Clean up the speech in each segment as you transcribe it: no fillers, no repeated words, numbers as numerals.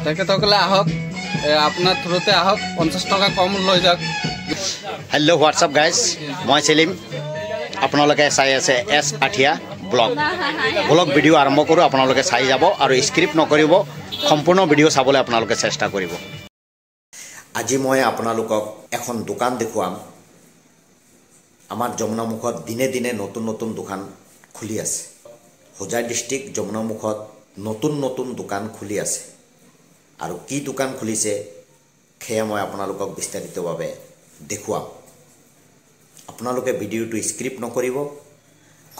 তেখেতসকলে আহক, আপোনাৰ থ্ৰুতে আহক, 50 টকা কম লৈ যাওক। হেল্ল' হোৱাটছআপ গাইজ, মই সেলিম। আপোনালোকে চাই আছে এছ আঠিয়া ব্লগ ভিডিঅ' আৰম্ভ কৰোঁ। আপোনালোকে চাই যাব আৰু স্ক্ৰিপ্ট নকৰিব, সম্পূৰ্ণ ভিডিঅ' চাবলৈ আপোনালোকে চেষ্টা কৰিব। আজি মই আপোনালোকক এখন দোকান দেখুৱাম। আমাৰ যমুনামুখত দিনে দিনে নতুন নতুন দোকান খুলি আছে। হোজাই ডিষ্ট্ৰিক্ট যমুনামুখত নতুন নতুন দোকান খুলি আছে আৰু কি দোকান খুলিছে সেয়া মই আপোনালোকক বিস্তাৰিতভাৱে দেখুৱাম। আপোনালোকে ভিডিঅ'টো স্ক্ৰিপ্ট নকৰিব,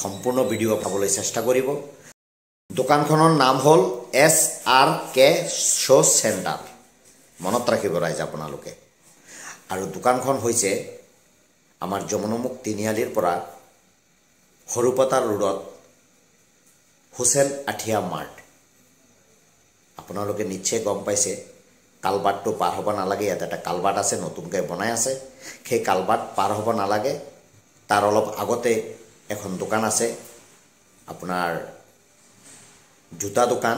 সম্পূৰ্ণ ভিডিঅ' পাবলৈ চেষ্টা কৰিব। দোকানখনৰ নাম হ'ল SRK শ্ব' চেণ্টাৰ। মনত ৰাখিব ৰাইজ আপোনালোকে। আৰু দোকানখন হৈছে আমাৰ যমুনামুখ তিনিআলিৰ পৰা সৰুপথাৰ ৰোডত হুছেইন আঠিয়া মাৰ্ট। আপোনালোকে নিশ্চয় গম পাইছে, কালবাটটো পাৰ হ'ব নালাগে। ইয়াত এটা কালবাট আছে, নতুনকৈ বনাই আছে। সেই কালবাট পাৰ হ'ব নালাগে, তাৰ অলপ আগতে এখন দোকান আছে, আপোনাৰ জোতা দোকান।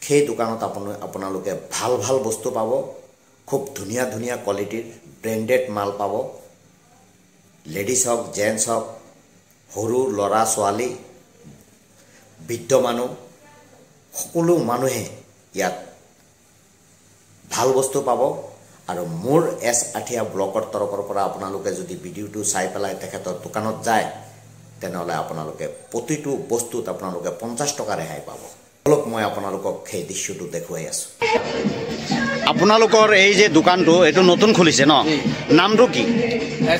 সেই দোকানত আপোনালোকে ভাল ভাল বস্তু পাব, খুব ধুনীয়া ধুনীয়া কোৱালিটিৰ ব্ৰেণ্ডেড মাল পাব। লেডিজ হওক, জেণ্টছ হওক, সৰু ল'ৰা ছোৱালী, বৃদ্ধ মানুহ, সকলো মানুহে ইয়াত ভাল বস্তু পাব। আৰু মোৰ এছ আঠিয়া ব্লকৰ তৰফৰ পৰা আপোনালোকে যদি ভিডিঅ'টো চাই পেলাই তেখেতৰ দোকানত যায়, তেনেহ'লে আপোনালোকে প্ৰতিটো বস্তুত আপোনালোকে 50 টকা ৰেহাই পাব। অলপ মই আপোনালোকক সেই দৃশ্যটো দেখুৱাই আছোঁ। আপোনালোকৰ এই যে দোকানটো, এইটো নতুন খুলিছে ন? নামটো কি?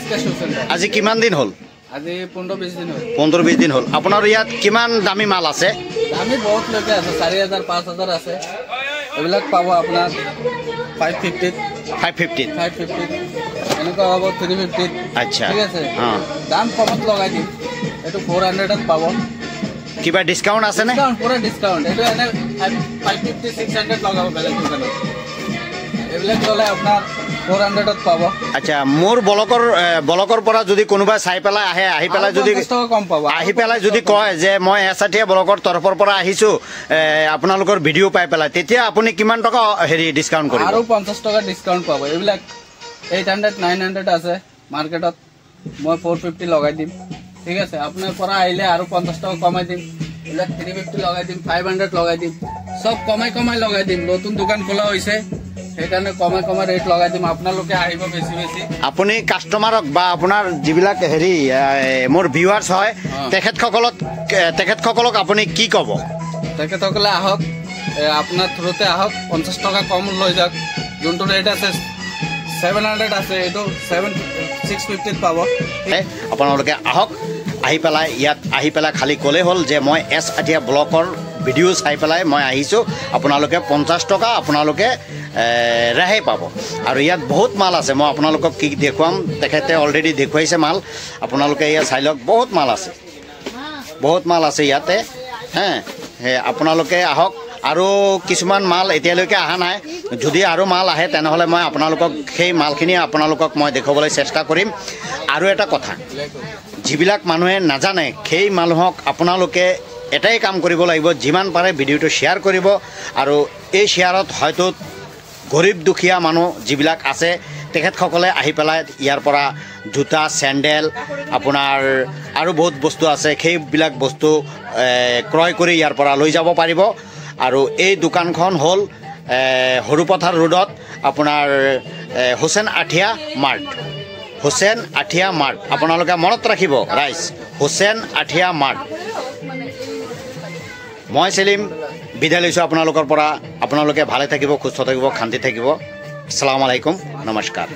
SK show' centre. আজি কিমান দিন হ'ল? আজি 15-20 দিন হ'ল। 15-20 দিন হ'ল। আপোনাৰ ইয়াত কিমান দামী মাল আছে? দামী বহুত লৈকে আছে, 4000, 5000 আছে। এইবিলাক পাব আপোনাৰ 550, 550 এনেকুৱা হ'ব 350। আচ্ছা, ঠিক আছে, দাম কমত লগাই দিম। এইটো 400ত পাব। কিবা ডিছকাউণ্ট আছেনে? পুৰা ডিছকাউণ্ট। এইটো এনে 550, 600 লগাব বেলেগ দোকানত। এইবিলাক ল'লে আপোনাৰ 400ত পাব। আচ্ছা, মোৰ ব্লকৰ পৰা যদি কোনোবাই চাই পেলাই আহে, আহি পেলাই যদি কম পাব, আহি পেলাই যদি কয় যে মই এছ আঠিয়া ব্লকৰ তৰফৰ পৰা আহিছোঁ, আপোনালোকৰ ভিডিঅ' পাই পেলাই, তেতিয়া আপুনি কিমান টকা ডিছকাউণ্ট কৰিব? আৰু 50 টকা ডিছকাউণ্ট পাব। এইবিলাক 800, 900 আছে মাৰ্কেটত, মই 450 লগাই দিম। ঠিক আছে, আপোনাৰ পৰা আহিলে আৰু 50 টকা কমাই দিম। এইবিলাক 350 লগাই দিম, 500 লগাই দিম। চব কমাই কমাই লগাই দিম। নতুন দোকান খোলা হৈছে, সেইকাৰণে কমাই কমাই ৰেট লগাই দিম। আপোনালোকে আহিব বেছি বেছি। আপুনি কাষ্টমাৰক বা আপোনাৰ যিবিলাক মোৰ ভিউৱাৰ্ছ হয়, তেখেতসকলক আপুনি কি ক'ব? তেখেতসকলে আহক, আপোনাৰ থ্ৰুতে আহক, 50 টকা কম লৈ যাওক। যোনটো ৰেট আছে 700 আছে, এইটো 650ত পাব। আপোনালোকে আহক, আহি পেলাই ইয়াত আহি পেলাই খালি ক'লেই হ'ল যে মই এছ আঠিয়া ব্লকৰ ভিডিঅ' চাই পেলাই মই আহিছোঁ। আপোনালোকে 50 টকা আপোনালোকে ৰেহাই পাব। আৰু ইয়াত বহুত মাল আছে, মই আপোনালোকক কি দেখুৱাম, তেখেতে অলৰেডি দেখুৱাইছে মাল। আপোনালোকে ইয়াত চাই লওক, বহুত মাল আছে, বহুত মাল আছে ইয়াতে। আপোনালোকে আহক। আৰু কিছুমান মাল এতিয়ালৈকে অহা নাই, যদি আৰু মাল আহে তেনেহ'লে মই আপোনালোকক সেই মালখিনি আপোনালোকক মই দেখুৱাবলৈ চেষ্টা কৰিম। আৰু এটা কথা, যিবিলাক মানুহে নাজানে সেই মানুহক আপোনালোকে এটাই কাম কৰিব লাগিব, যিমান পাৰে ভিডিঅ'টো শ্বেয়াৰ কৰিব। আৰু এই শ্বেয়াৰত হয়তো গৰীব দুখীয়া মানুহ যিবিলাক আছে, তেখেতসকলে আহি পেলাই ইয়াৰ পৰা জোতা, চেণ্ডেল, আপোনাৰ আৰু বহুত বস্তু আছে, সেইবিলাক বস্তু ক্ৰয় কৰি ইয়াৰ পৰা লৈ যাব পাৰিব। আৰু এই দোকানখন হ'ল সৰুপথাৰ ৰোডত আপোনাৰ হুছেইন আঠিয়া মাৰ্ট। হুছেইন আঠিয়া মাৰ্ট আপোনালোকে মনত ৰাখিব ৰাইজ, হুছেইন আঠিয়া মাৰ্ট। মই সেলিম বিদায় লৈছোঁ আপোনালোকৰ পৰা। আপোনালোকে ভালে থাকিব, সুস্থ থাকিব, শান্তি থাকিব। আসসালামু আলাইকুম, নমস্কাৰ।